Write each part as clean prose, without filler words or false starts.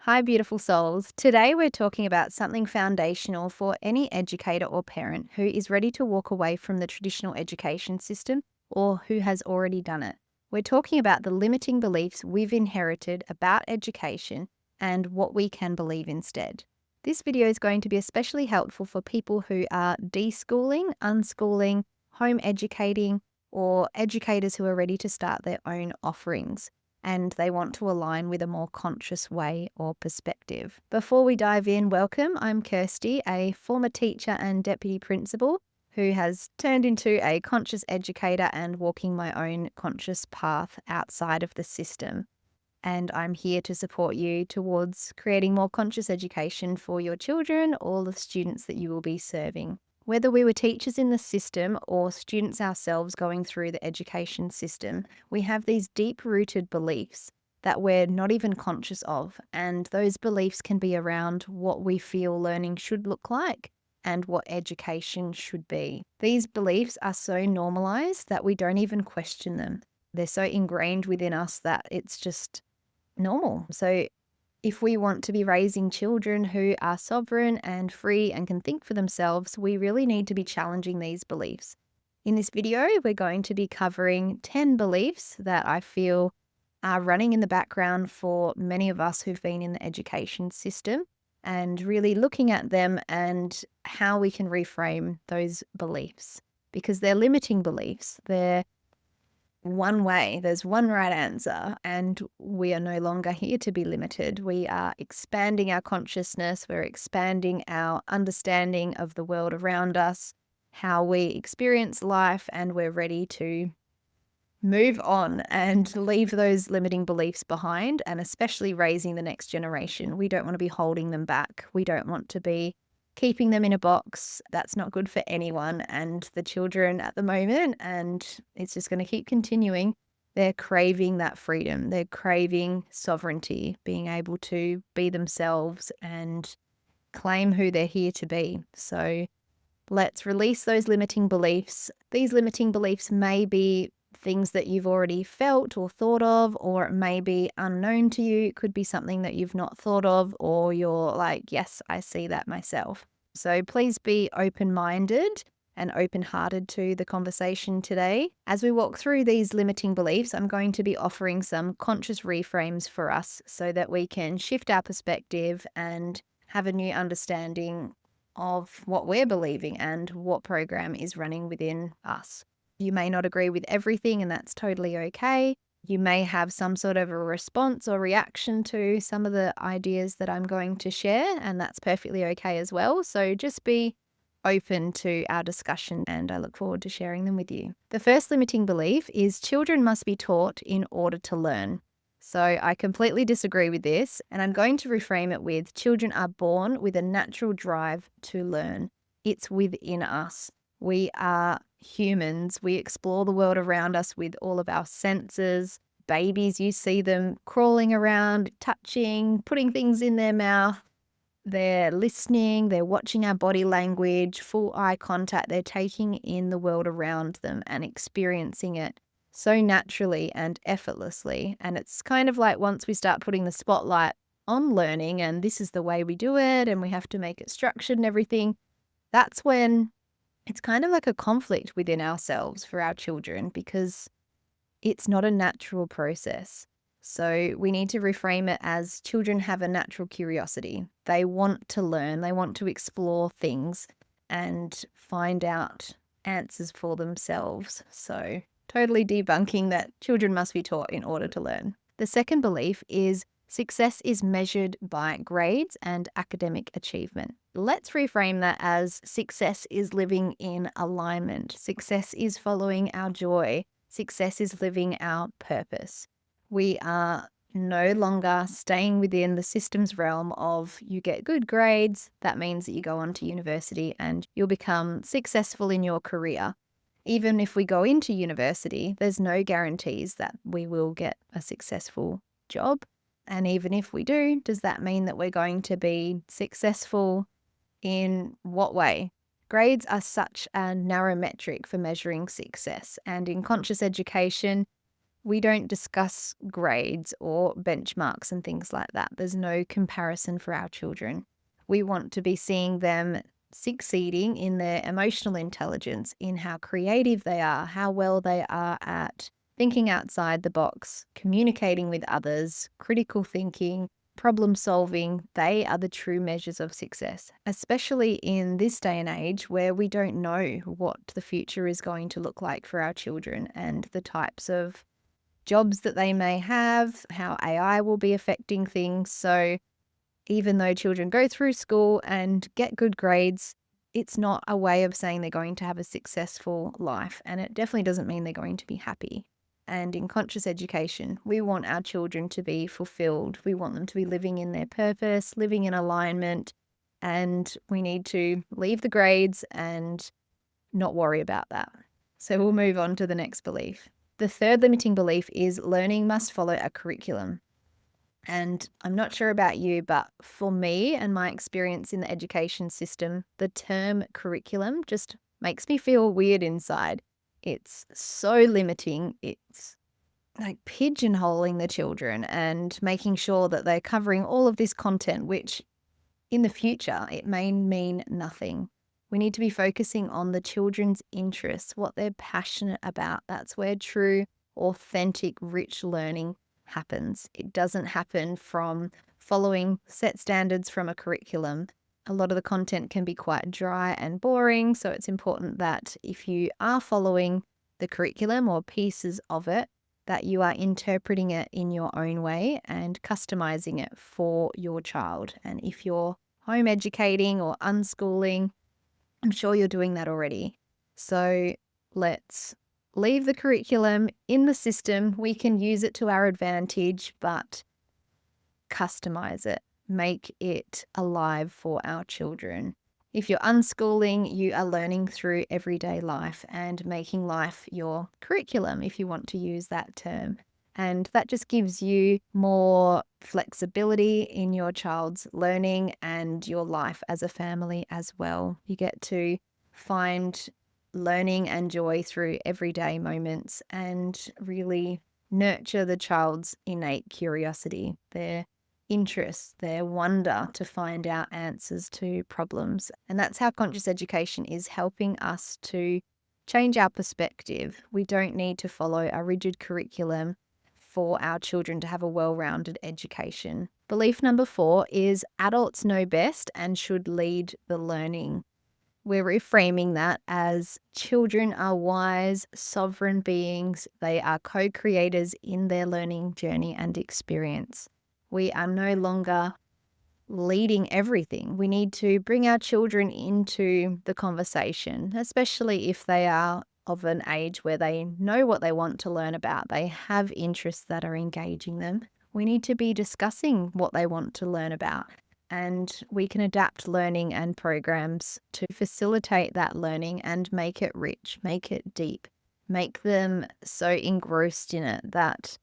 Hi, beautiful souls. Today we're talking about something foundational for any educator or parent who is ready to walk away from the traditional education system or who has already done it. We're talking about the limiting beliefs we've inherited about education and what we can believe instead. This video is going to be especially helpful for people who are deschooling, unschooling, home educating, or educators who are ready to start their own offerings and they want to align with a more conscious way or perspective. Before we dive in, welcome. I'm Kirsty, a former teacher and deputy principal who has turned into a conscious educator and walking my own conscious path outside of the system. And I'm here to support you towards creating more conscious education for your children or the students that you will be serving. Whether we were teachers in the system or students ourselves going through the education system, we have these deep-rooted beliefs that we're not even conscious of, and those beliefs can be around what we feel learning should look like and what education should be. These beliefs are so normalized that we don't even question them. They're so ingrained within us that it's just normal. So if we want to be raising children who are sovereign and free and can think for themselves, we really need to be challenging these beliefs. In this video, we're going to be covering 10 beliefs that I feel are running in the background for many of us who've been in the education system and really looking at them and how we can reframe those beliefs because they're limiting beliefs. They're one way, there's one right answer, and we are no longer here to be limited. We are expanding our consciousness, we're expanding our understanding of the world around us, how we experience life, and we're ready to move on and leave those limiting beliefs behind, and especially raising the next generation. We don't want to be holding them back. We don't want to be keeping them in a box. That's not good for anyone and the children at the moment, and it's just going to keep continuing. They're craving that freedom. They're craving sovereignty, being able to be themselves and claim who they're here to be. So let's release those limiting beliefs. These limiting beliefs may be things that you've already felt or thought of, or it may be unknown to you. It could be something that you've not thought of, or you're like, yes, I see that myself. So please be open-minded and open-hearted to the conversation today. As we walk through these limiting beliefs, I'm going to be offering some conscious reframes for us so that we can shift our perspective and have a new understanding of what we're believing and what program is running within us. You may not agree with everything, and that's totally okay. You may have some sort of a response or reaction to some of the ideas that I'm going to share, and that's perfectly okay as well. So just be open to our discussion, and I look forward to sharing them with you. The first limiting belief is children must be taught in order to learn. So I completely disagree with this, and I'm going to reframe it with children are born with a natural drive to learn. It's within us. We are humans. We explore the world around us with all of our senses. Babies, you see them crawling around, touching, putting things in their mouth. They're listening, they're watching our body language, full eye contact. They're taking in the world around them and experiencing it so naturally and effortlessly. And it's kind of like once we start putting the spotlight on learning and this is the way we do it and we have to make it structured and everything, that's when it's kind of like a conflict within ourselves for our children because it's not a natural process. So we need to reframe it as children have a natural curiosity. They want to learn, they want to explore things and find out answers for themselves. So totally debunking that children must be taught in order to learn. The second belief is success is measured by grades and academic achievement. Let's reframe that as success is living in alignment. Success is following our joy. Success is living our purpose. We are no longer staying within the system's realm of you get good grades, that means that you go on to university and you'll become successful in your career. Even if we go into university, there's no guarantees that we will get a successful job. And even if we do, does that mean that we're going to be successful in what way? Grades are such a narrow metric for measuring success. And in conscious education, We don't discuss grades or benchmarks and things like that. There's no comparison for our children. We want to be seeing them succeeding in their emotional intelligence, in how creative they are, how well they are at thinking outside the box, communicating with others, critical thinking, problem solving. They are the true measures of success, especially in this day and age where we don't know what the future is going to look like for our children and the types of jobs that they may have, how AI will be affecting things. So, even though children go through school and get good grades, it's not a way of saying they're going to have a successful life. And it definitely doesn't mean they're going to be happy. And in conscious education, we want our children to be fulfilled. We want them to be living in their purpose, living in alignment. And we need to leave the grades and not worry about that. So we'll move on to the next belief. The third limiting belief is learning must follow a curriculum. And I'm not sure about you, but for me and my experience in the education system, the term curriculum just makes me feel weird inside. It's so limiting. It's like pigeonholing the children and making sure that they're covering all of this content, which in the future, it may mean nothing. We need to be focusing on the children's interests, what they're passionate about. That's where true, authentic, rich learning happens. It doesn't happen from following set standards from a curriculum. A lot of the content can be quite dry and boring, so it's important that if you are following the curriculum or pieces of it, that you are interpreting it in your own way and customizing it for your child. And if you're home educating or unschooling, I'm sure you're doing that already. So let's leave the curriculum in the system. We can use it to our advantage, but customize it, make it alive for our children. If you're unschooling, you are learning through everyday life and making life your curriculum, if you want to use that term. And that just gives you more flexibility in your child's learning and your life as a family as well. You get to find learning and joy through everyday moments and really nurture the child's innate curiosity, their interest, their wonder to find out answers to problems. And that's how conscious education is helping us to change our perspective. We don't need to follow a rigid curriculum for our children to have a well-rounded education. Belief number 4 is adults know best and should lead the learning. We're reframing that as children are wise, sovereign beings. They are co-creators in their learning journey and experience. We are no longer leading everything. We need to bring our children into the conversation, especially if they are of an age where they know what they want to learn about. They have interests that are engaging them. We need to be discussing what they want to learn about. And we can adapt learning and programs to facilitate that learning and make it rich, make it deep, make them so engrossed in it that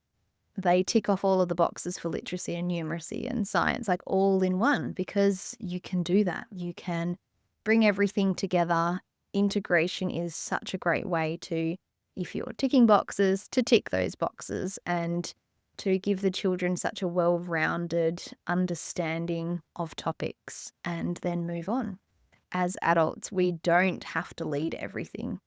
they tick off all of the boxes for literacy and numeracy and science, like all in one, because you can do that. You can bring everything together. Integration is such a great way to, if you're ticking boxes, to tick those boxes and to give the children such a well-rounded understanding of topics and then move on. As adults, we don't have to lead everything.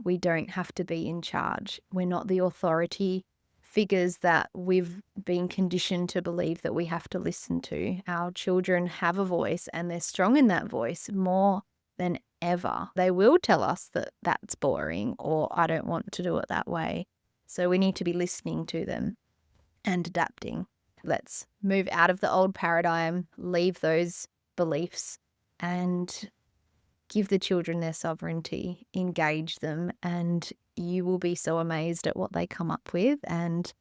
We don't have to be in charge. We're not the authority figures that we've been conditioned to believe that we have to listen to. Our children have a voice and they're strong in that voice more than ever. They will tell us that that's boring or I don't want to do it that way. So we need to be listening to them and adapting. Let's move out of the old paradigm, leave those beliefs and give the children their sovereignty, engage them, and you will be so amazed at what they come up with and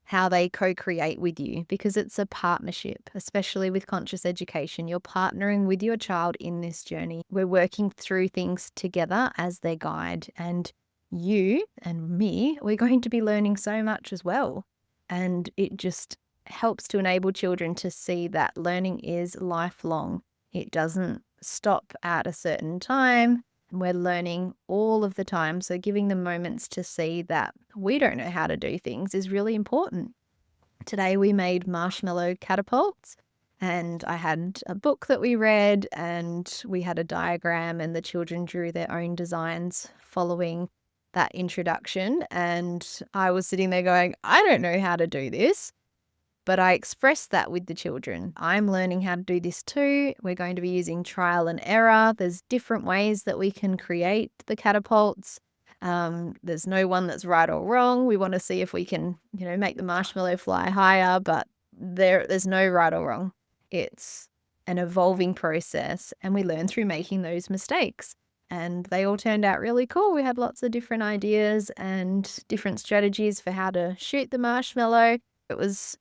how they co-create with you, because it's a partnership, especially with conscious education. You're partnering with your child in this journey. We're working through things together as their guide, and you and me, we're going to be learning so much as well. And it just helps to enable children to see that learning is lifelong. It doesn't stop at a certain time. We're learning all of the time. So giving them moments to see that we don't know how to do things is really important. Today we made marshmallow catapults, and I had a book that we read, and we had a diagram, and the children drew their own designs following that introduction. And I was sitting there going, I don't know how to do this. But I expressed that with the children. I'm learning how to do this too. We're going to be using trial and error. There's different ways that we can create the catapults. There's no one that's right or wrong. We want to see if we can, make the marshmallow fly higher, but there's no right or wrong. It's an evolving process, and we learn through making those mistakes. And they all turned out really cool. We had lots of different ideas and different strategies for how to shoot the marshmallow. It was,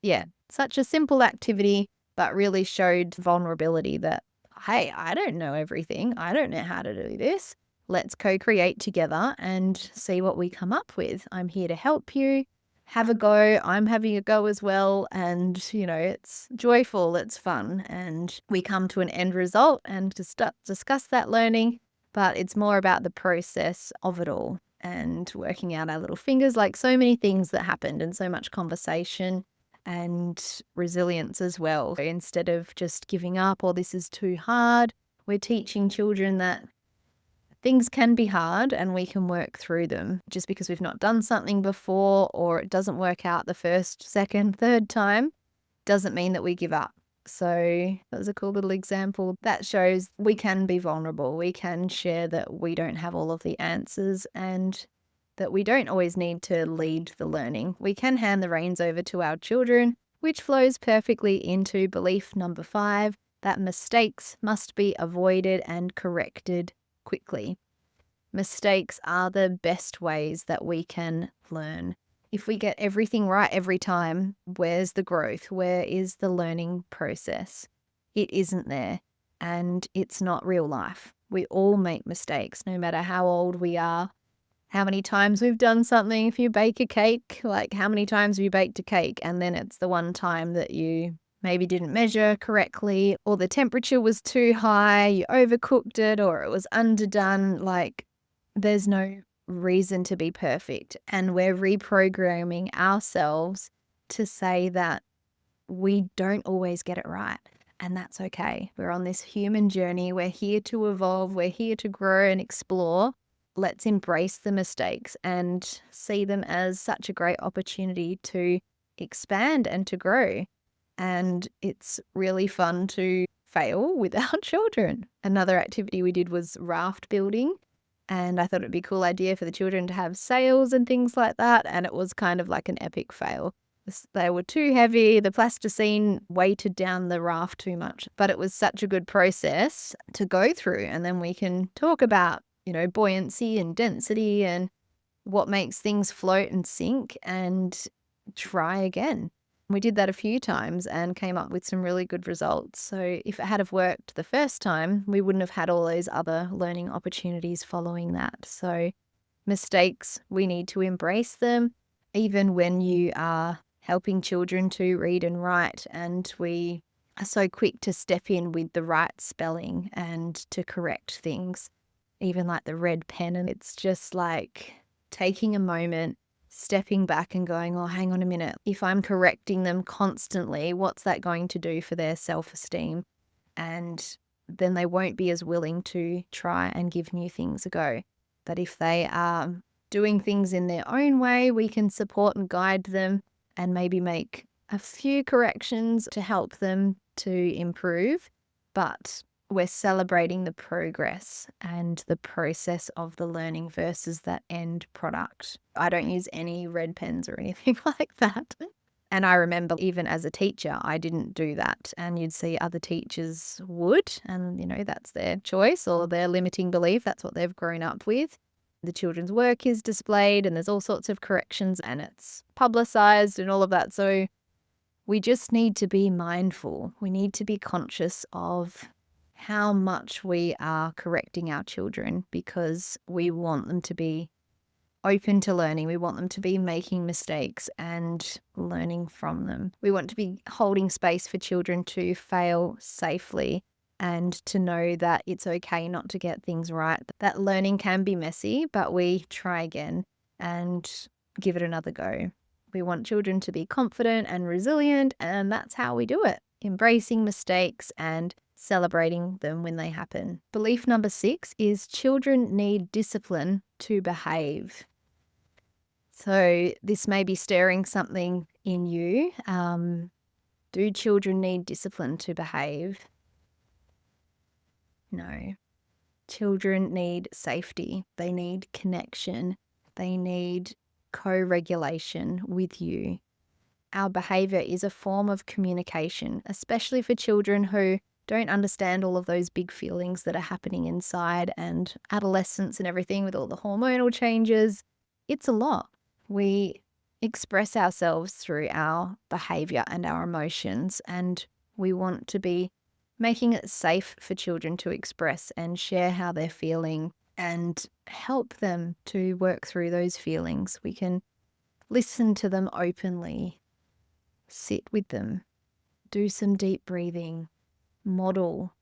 such a simple activity, but really showed vulnerability that, hey, I don't know everything. I don't know how to do this. Let's co-create together and see what we come up with. I'm here to help you. Have a go. I'm having a go as well. And, it's joyful. It's fun. And we come to an end result and to discuss that learning. But it's more about the process of it all and working out our little fingers, like so many things that happened and so much conversation and resilience as well. Instead of just giving up or this is too hard, we're teaching children that things can be hard and we can work through them. Just because we've not done something before or it doesn't work out the first, second, third time doesn't mean that we give up. So that was a cool little example that shows we can be vulnerable. We can share that we don't have all of the answers and that we don't always need to lead the learning. We can hand the reins over to our children, which flows perfectly into belief number 5, that mistakes must be avoided and corrected quickly. Mistakes are the best ways that we can learn. If we get everything right every time, where's the growth? Where is the learning process? It isn't there, and it's not real life. We all make mistakes, no matter how old we are, how many times we've done something. If you bake a cake, like how many times have you baked a cake, and then it's the one time that you maybe didn't measure correctly, or the temperature was too high, you overcooked it, or it was underdone. Like, there's no reason to be perfect. And we're reprogramming ourselves to say that we don't always get it right. And that's okay. We're on this human journey. We're here to evolve. We're here to grow and explore. Let's embrace the mistakes and see them as such a great opportunity to expand and to grow. And it's really fun to fail with our children. Another activity we did was raft building. And I thought it'd be a cool idea for the children to have sails and things like that. And it was kind of like an epic fail. They were too heavy. The plasticine weighted down the raft too much. But it was such a good process to go through. And then we can talk about, buoyancy and density and what makes things float and sink and try again. We did that a few times and came up with some really good results. So if it had have worked the first time, we wouldn't have had all those other learning opportunities following that. So mistakes, we need to embrace them, even when you are helping children to read and write, and we are so quick to step in with the right spelling and to correct things, even like the red pen. And it's just like taking a moment, stepping back and going, oh, hang on a minute. If I'm correcting them constantly, what's that going to do for their self-esteem? And then they won't be as willing to try and give new things a go. But if they are doing things in their own way, we can support and guide them and maybe make a few corrections to help them to improve. But we're celebrating the progress and the process of the learning versus that end product. I don't use any red pens or anything like that. And I remember even as a teacher, I didn't do that. And you'd see other teachers would, and that's their choice or their limiting belief. That's what they've grown up with. The children's work is displayed and there's all sorts of corrections and it's publicized and all of that. So we just need to be mindful. We need to be conscious of how much we are correcting our children, because we want them to be open to learning. We want them to be making mistakes and learning from them. We want to be holding space for children to fail safely and to know that it's okay not to get things right. That learning can be messy, but we try again and give it another go. We want children to be confident and resilient, and that's how we do it. Embracing mistakes and celebrating them when they happen. Belief number 6 is children need discipline to behave. So this may be stirring something in you. Do children need discipline to behave? No. Children need safety. They need connection. They need co-regulation with you. Our behavior is a form of communication, especially for children who don't understand all of those big feelings that are happening inside, and adolescence and everything with all the hormonal changes. It's a lot. We express ourselves through our behavior and our emotions, and we want to be making it safe for children to express and share how they're feeling and help them to work through those feelings. We can listen to them openly, sit with them, do some deep breathing, model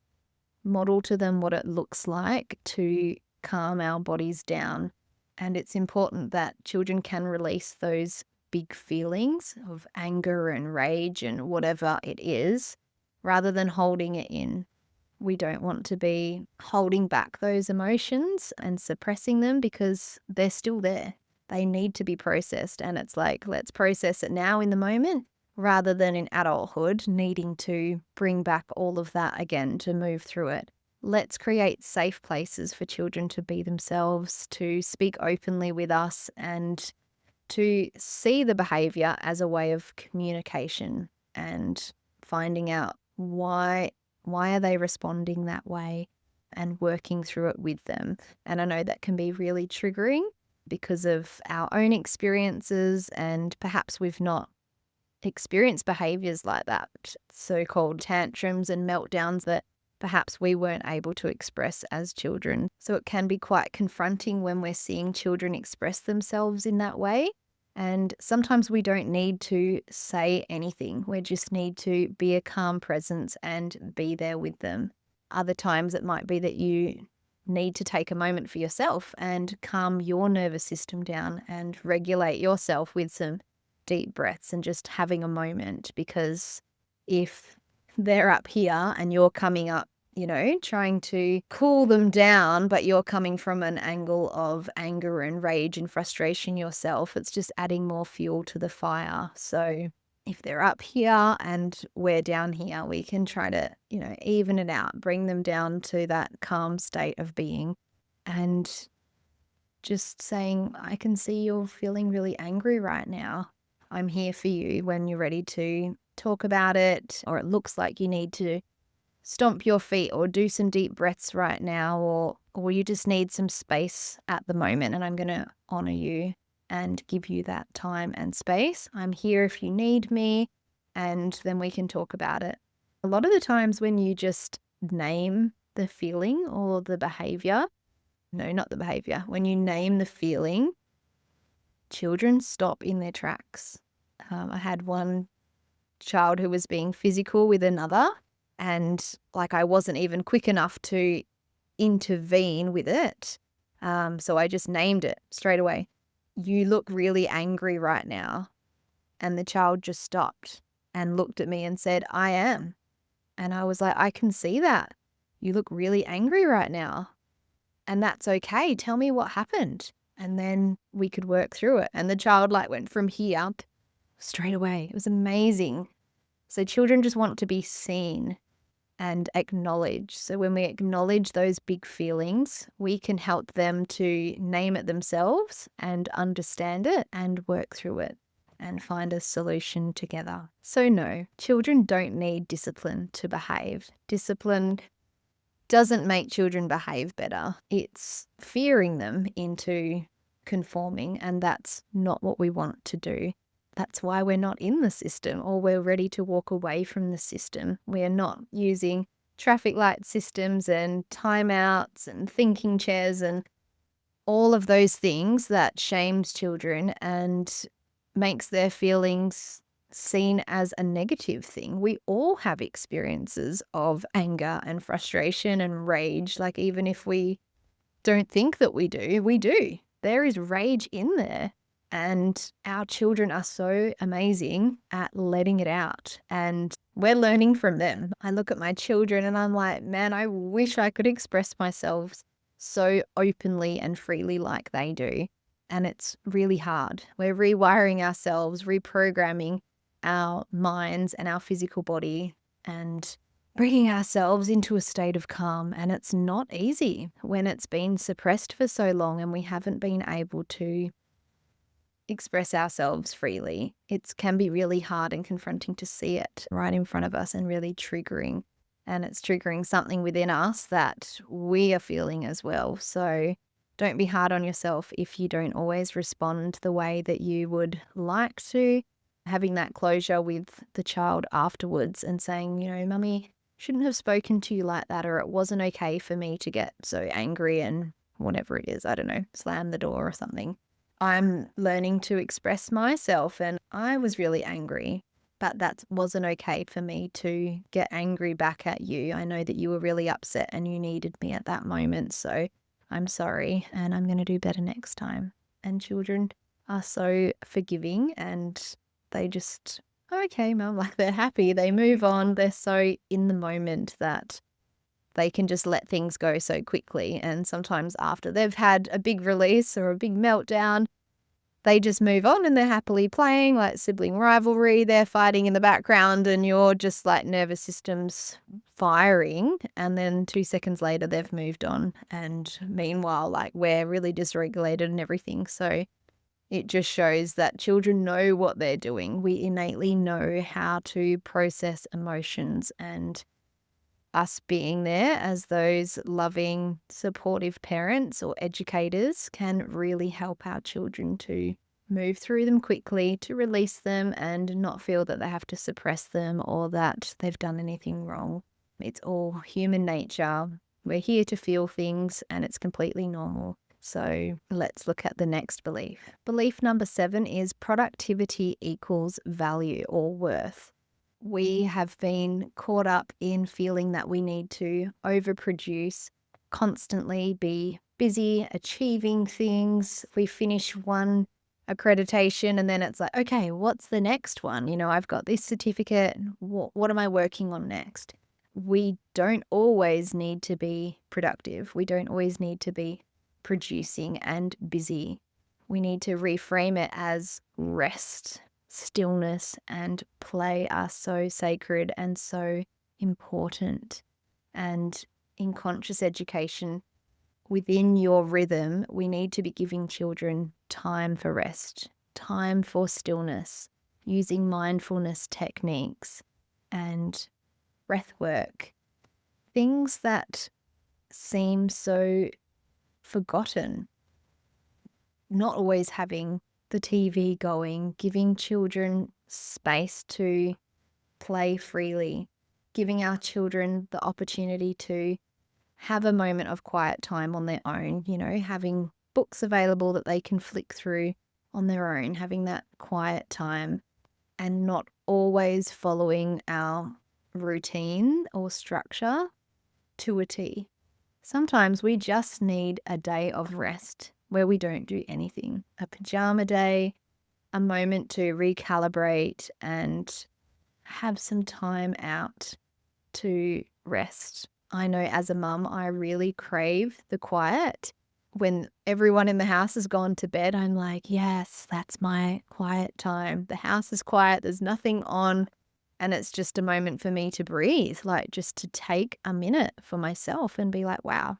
to them what it looks like to calm our bodies down. And it's important that children can release those big feelings of anger and rage and whatever it is, rather than holding it in. We don't want to be holding back those emotions and suppressing them because they're still there. They need to be processed. And it's like, let's process it now in the moment, rather than in adulthood needing to bring back all of that again to move through it. Let's create safe places for children to be themselves, to speak openly with us, and to see the behavior as a way of communication and finding out why are they responding that way and working through it with them. And I know that can be really triggering because of our own experiences, and perhaps we've not experienced behaviors like that, so-called tantrums and meltdowns that perhaps we weren't able to express as children. So it can be quite confronting when we're seeing children express themselves in that way. And sometimes we don't need to say anything. We just need to be a calm presence and be there with them. Other times it might be that you need to take a moment for yourself and calm your nervous system down and regulate yourself with some deep breaths and just having a moment. Because if they're up here and you're coming up, trying to cool them down, but you're coming from an angle of anger and rage and frustration yourself, it's just adding more fuel to the fire. So if they're up here and we're down here, we can try to, even it out, bring them down to that calm state of being, and just saying, I can see you're feeling really angry right now. I'm here for you when you're ready to talk about it, or it looks like you need to stomp your feet or do some deep breaths right now, or you just need some space at the moment, and I'm going to honor you and give you that time and space. I'm here if you need me, and then we can talk about it. A lot of the times when you just name the feeling or the behavior, no, not the behavior, when you name the feeling, children stop in their tracks. I had one child who was being physical with another, and I wasn't even quick enough to intervene with it. So I just named it straight away. You look really angry right now. And the child just stopped and looked at me and said, I am. And I was like, I can see that. You look really angry right now. And that's okay. Tell me what happened. And then we could work through it. And the child went from here straight away. It was amazing. So children just want to be seen and acknowledged. So when we acknowledge those big feelings, we can help them to name it themselves and understand it and work through it and find a solution together. So no, children don't need discipline to behave. Discipline doesn't make children behave better. It's fearing them into conforming, and that's not what we want to do. That's why we're not in the system, or we're ready to walk away from the system. We're not using traffic light systems and timeouts and thinking chairs and all of those things that shames children and makes their feelings seen as a negative thing. We all have experiences of anger and frustration and rage. Like, even if we don't think that we do, we do. There is rage in there. And our children are so amazing at letting it out. And we're learning from them. I look at my children and I'm like, man, I wish I could express myself so openly and freely like they do. And it's really hard. We're rewiring ourselves, reprogramming our minds and our physical body, and bringing ourselves into a state of calm. And it's not easy when it's been suppressed for so long and we haven't been able to express ourselves freely. It can be really hard and confronting to see it right in front of us and really triggering. And it's triggering something within us that we are feeling as well. So don't be hard on yourself if you don't always respond the way that you would like to. Having that closure with the child afterwards and saying, Mummy shouldn't have spoken to you like that, or it wasn't okay for me to get so angry and whatever it is, I don't know, slam the door or something. I'm learning to express myself and I was really angry, but that wasn't okay for me to get angry back at you. I know that you were really upset and you needed me at that moment. So I'm sorry and I'm going to do better next time. And children are so forgiving and they just, okay, Mum, like they're happy. They move on. They're so in the moment that they can just let things go so quickly. And sometimes after they've had a big release or a big meltdown, they just move on and they're happily playing, like sibling rivalry. They're fighting in the background and you're just like nervous systems firing. And then 2 seconds later, they've moved on. And meanwhile, like we're really dysregulated and everything. So it just shows that children know what they're doing. We innately know how to process emotions, and us being there as those loving, supportive parents or educators can really help our children to move through them quickly, to release them and not feel that they have to suppress them or that they've done anything wrong. It's all human nature. We're here to feel things and it's completely normal. So let's look at the next belief. Belief number 7 is productivity equals value or worth. We have been caught up in feeling that we need to overproduce, constantly be busy, achieving things. We finish one accreditation and then it's like, okay, what's the next one? I've got this certificate. What am I working on next? We don't always need to be productive. We don't always need to be producing and busy. We need to reframe it as rest. Stillness and play are so sacred and so important. And in conscious education, within your rhythm, we need to be giving children time for rest, time for stillness, using mindfulness techniques and breath work, things that seem so forgotten. Not always having the TV going, giving children space to play freely, giving our children the opportunity to have a moment of quiet time on their own, having books available that they can flick through on their own, having that quiet time and not always following our routine or structure to a T. Sometimes we just need a day of rest where we don't do anything, a pajama day, a moment to recalibrate and have some time out to rest. I know as a mum, I really crave the quiet. When everyone in the house has gone to bed, I'm like, yes, that's my quiet time. The house is quiet, there's nothing on, and it's just a moment for me to breathe, like just to take a minute for myself and be like, wow,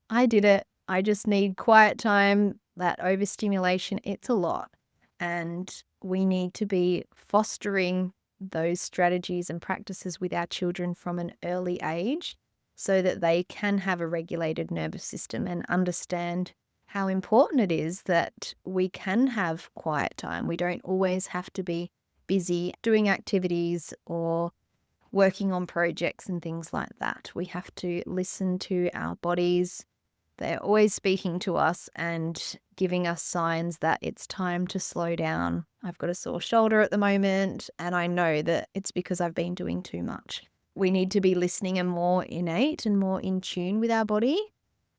I did it. I just need quiet time. That overstimulation, it's a lot. And we need to be fostering those strategies and practices with our children from an early age so that they can have a regulated nervous system and understand how important it is that we can have quiet time. We don't always have to be busy doing activities or working on projects and things like that. We have to listen to our bodies They're always speaking to us and giving us signs that it's time to slow down. I've got a sore shoulder at the moment, and I know that it's because I've been doing too much. We need to be listening and more innate and more in tune with our body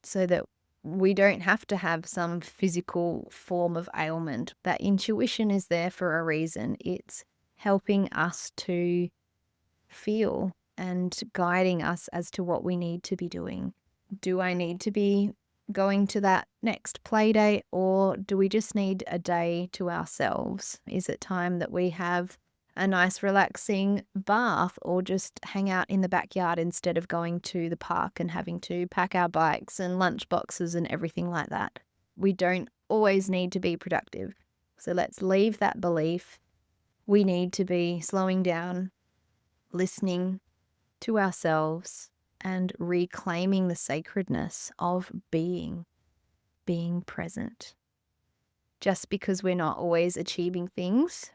so that we don't have to have some physical form of ailment. That intuition is there for a reason. It's helping us to feel and guiding us as to what we need to be doing. Do I need to be going to that next play date, or do we just need a day to ourselves? Is it time that we have a nice relaxing bath or just hang out in the backyard instead of going to the park and having to pack our bikes and lunch boxes and everything like that? We don't always need to be productive. So let's leave that belief. We need to be slowing down, listening to ourselves, and reclaiming the sacredness of being present. Just because we're not always achieving things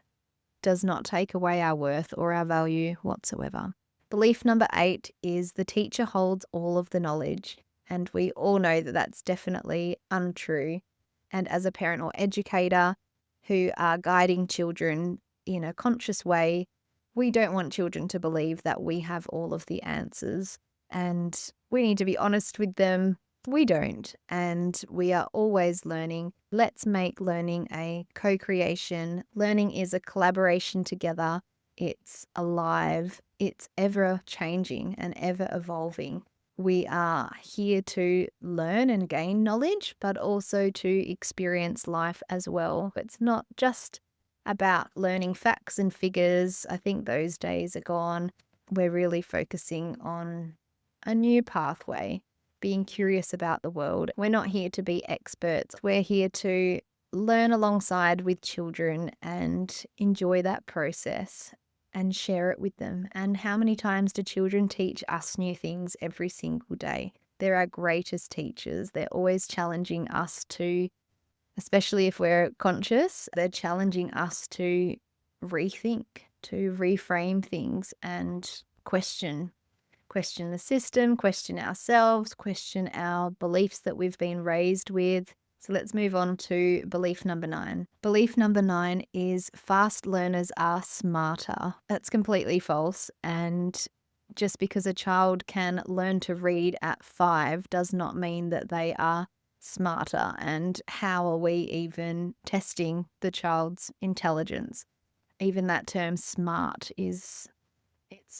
does not take away our worth or our value whatsoever. Belief number 8 is the teacher holds all of the knowledge. And we all know that that's definitely untrue. And as a parent or educator who are guiding children in a conscious way, we don't want children to believe that we have all of the answers. And we need to be honest with them. We don't. And we are always learning. Let's make learning a co-creation. Learning is a collaboration together. It's alive. It's ever changing and ever evolving. We are here to learn and gain knowledge, but also to experience life as well. It's not just about learning facts and figures. I think those days are gone. We're really focusing on a new pathway, being curious about the world. We're not here to be experts. We're here to learn alongside with children and enjoy that process and share it with them. And how many times do children teach us new things every single day? They're our greatest teachers. They're always challenging us to, especially if we're conscious, they're challenging us to rethink, to reframe things and question the system, question ourselves, question our beliefs that we've been raised with. So let's move on to belief number 9. Belief number 9 is fast learners are smarter. That's completely false. And just because a child can learn to read at 5 does not mean that they are smarter. And how are we even testing the child's intelligence? Even that term smart it's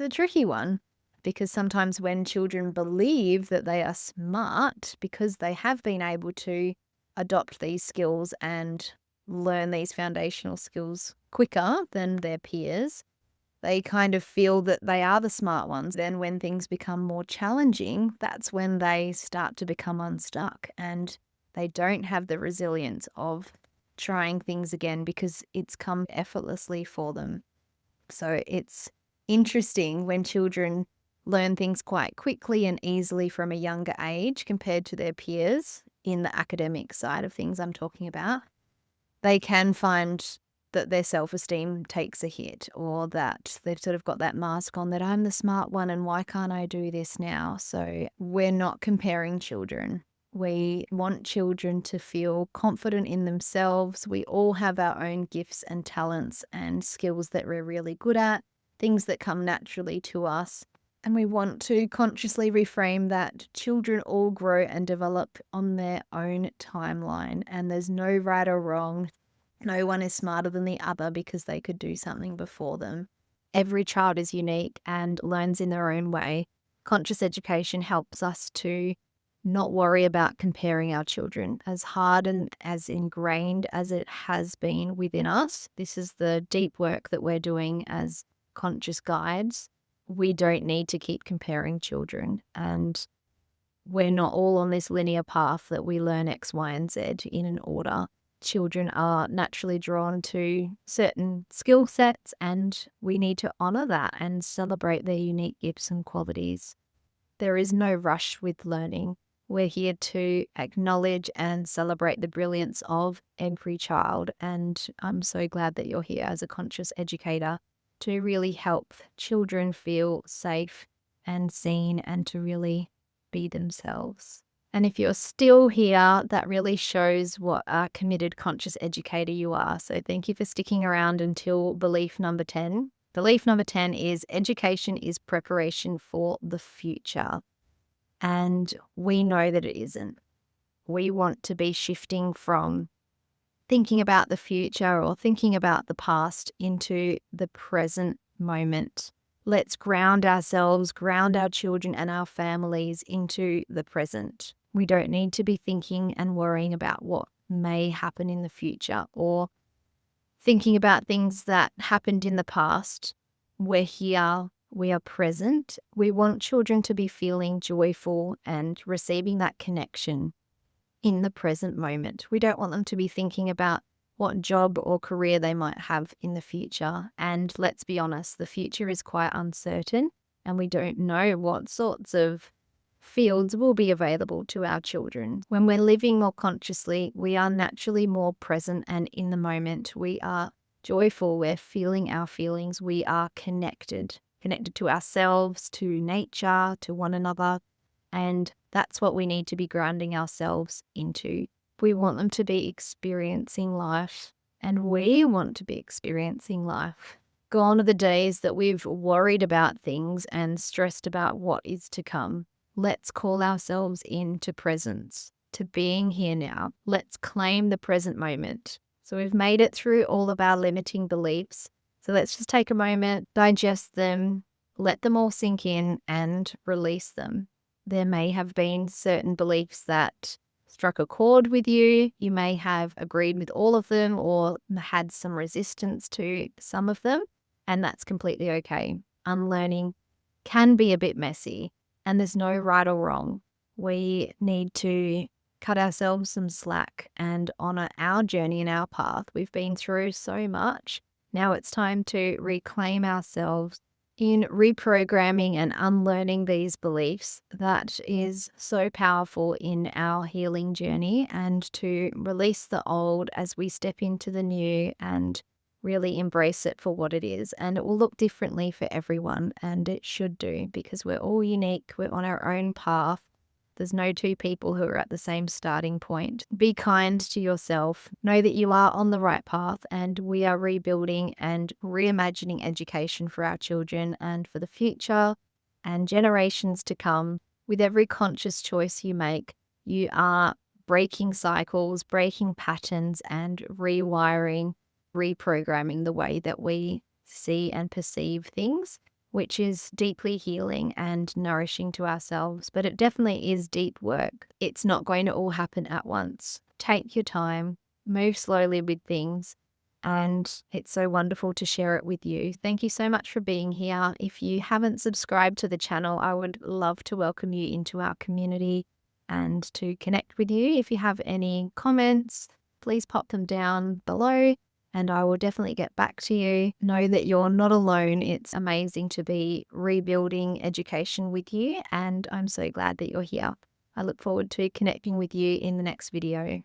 a tricky one. Because sometimes when children believe that they are smart because they have been able to adopt these skills and learn these foundational skills quicker than their peers, they kind of feel that they are the smart ones. Then when things become more challenging, that's when they start to become unstuck and they don't have the resilience of trying things again because it's come effortlessly for them. So it's interesting when children learn things quite quickly and easily from a younger age compared to their peers in the academic side of things I'm talking about. They can find that their self-esteem takes a hit, or that they've sort of got that mask on that I'm the smart one and why can't I do this now? So we're not comparing children. We want children to feel confident in themselves. We all have our own gifts and talents and skills that we're really good at, things that come naturally to us. And we want to consciously reframe that children all grow and develop on their own timeline, and there's no right or wrong. No one is smarter than the other because they could do something before them. Every child is unique and learns in their own way. Conscious education helps us to not worry about comparing our children. As hard and as ingrained as it has been within us, this is the deep work that we're doing as conscious guides. We don't need to keep comparing children, and we're not all on this linear path that we learn X, Y, and Z in an order. Children are naturally drawn to certain skill sets, and we need to honor that and celebrate their unique gifts and qualities. There is no rush with learning. We're here to acknowledge and celebrate the brilliance of every child, and I'm so glad that you're here as a conscious educator to really help children feel safe and seen and to really be themselves. And if you're still here, that really shows what a committed conscious educator you are. So thank you for sticking around until belief number 10. Belief number 10 is education is preparation for the future. And we know that it isn't. We want to be shifting from thinking about the future or thinking about the past into the present moment. Let's ground ourselves, ground our children and our families into the present. We don't need to be thinking and worrying about what may happen in the future or thinking about things that happened in the past. We're here, we are present. We want children to be feeling joyful and receiving that connection in the present moment. We don't want them to be thinking about what job or career they might have in the future. And let's be honest, the future is quite uncertain and we don't know what sorts of fields will be available to our children. When we're living more consciously, we are naturally more present and in the moment. We are joyful, we're feeling our feelings, we are connected to ourselves, to nature, to one another. And that's what we need to be grounding ourselves into. We want them to be experiencing life, and we want to be experiencing life. Gone are the days that we've worried about things and stressed about what is to come. Let's call ourselves into presence, to being here now. Let's claim the present moment. So we've made it through all of our limiting beliefs. So let's just take a moment, digest them, let them all sink in and release them. There may have been certain beliefs that struck a chord with you. You may have agreed with all of them or had some resistance to some of them, and that's completely okay. Unlearning can be a bit messy, and there's no right or wrong. We need to cut ourselves some slack and honor our journey and our path. We've been through so much. Now it's time to reclaim ourselves in reprogramming and unlearning these beliefs. That is so powerful in our healing journey, and to release the old as we step into the new and really embrace it for what it is. And it will look differently for everyone, and it should do, because we're all unique. We're on our own path. There's no two people who are at the same starting point. Be kind to yourself. Know that you are on the right path, and we are rebuilding and reimagining education for our children and for the future and generations to come. With every conscious choice you make, you are breaking cycles, breaking patterns, and rewiring, reprogramming the way that we see and perceive things, which is deeply healing and nourishing to ourselves. But it definitely is deep work. It's not going to all happen at once. Take your time, move slowly with things, and it's so wonderful to share it with you. Thank you so much for being here. If you haven't subscribed to the channel, I would love to welcome you into our community and to connect with you. If you have any comments, please pop them down below, and I will definitely get back to you. Know that you're not alone. It's amazing to be rebuilding education with you, and I'm so glad that you're here. I look forward to connecting with you in the next video.